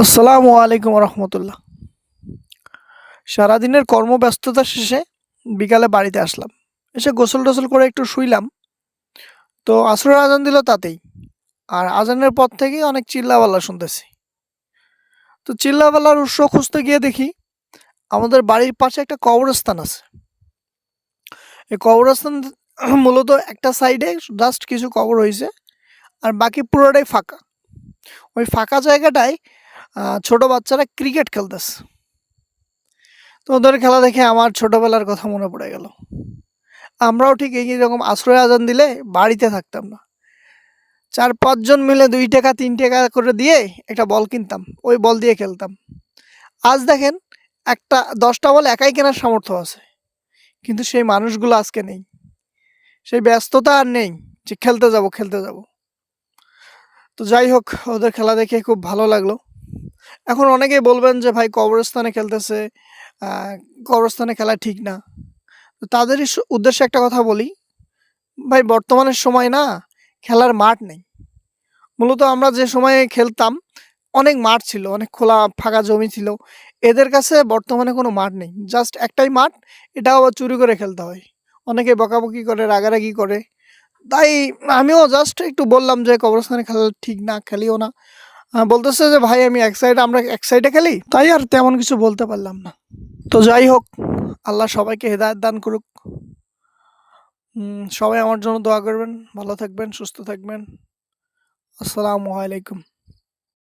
আসসালামু আলাইকুম রহমতুল্লাহ। সারাদিনের কর্মব্যস্ততা শেষে বিকালে বাড়িতে আসলাম। এসে গোসল টোসল করে একটু শুইলাম। তো আসরের আজান দিল তাতেই। আর আজানের পর থেকেই অনেক চিল্লাপাল্লা শুনতেছি। তো চিল্লাপাল্লার উৎস খুঁজতে গিয়ে দেখি আমাদের বাড়ির পাশে একটা কবরস্থান আছে। এই কবরস্থান মূলত একটা সাইডে জাস্ট কিছু কবর হয়েছে, আর বাকি পুরোটাই ফাঁকা। ওই ফাঁকা জায়গাটায় ছোট বাচ্চারা ক্রিকেট খেলতেছে। তো ওদের খেলা দেখে আমার ছোটবেলার কথা মনে পড়ে গেল। আমরাও ঠিক এই রকম আশ্রয় আজান দিলে বাড়িতে থাকতাম না, ৪-৫ জন মিলে ২ টাকা ৩ টাকা করে দিয়ে একটা বল কিনতাম, ওই বল দিয়ে খেলতাম। আজ দেখেন, একটা ১০টা বল একাই কেনার সামর্থ্য আছে, কিন্তু সেই মানুষগুলো আজকে নেই। সেই ব্যস্ততা আর নেই যে খেলতে যাব খেলতে যাব। তো যাই হোক, ওদের খেলা দেখে খুব ভালো লাগলো। এখন অনেকেই বলবেন যে ভাই কবরস্থানে খেলতেছে, কবরস্থানে খেলা ঠিক না। তো তাদেরই উদ্দেশ্যে একটা কথা বলি, ভাই বর্তমানের সময় না খেলার মাঠ নেই। মূলত আমরা যে সময়ে খেলতাম অনেক মাঠ ছিল, অনেক খোলা ফাঁকা জমি ছিল। এদের কাছে বর্তমানে কোনো মাঠ নেই, জাস্ট একটাই মাঠ, এটাও আবার চুরি করে খেলতে হয়। অনেকে বকাবকি করে, রাগারাগি করে। তাই আমিও জাস্ট একটু বললাম যে কবরস্থানে খেলা ঠিক না, খেলিও না। বলতেছে যে ভাই আমি এক সাইডে, আমরা এক সাইডে খেলি, তাই আর তেমন কিছু বলতে পারলাম না। তো যাই হোক, আল্লাহ সবাইকে হেদায়েত দান করুক। সবাই আমার জন্য দোয়া করবেন, ভালো থাকবেন, সুস্থ থাকবেন। আসসালামু আলাইকুম।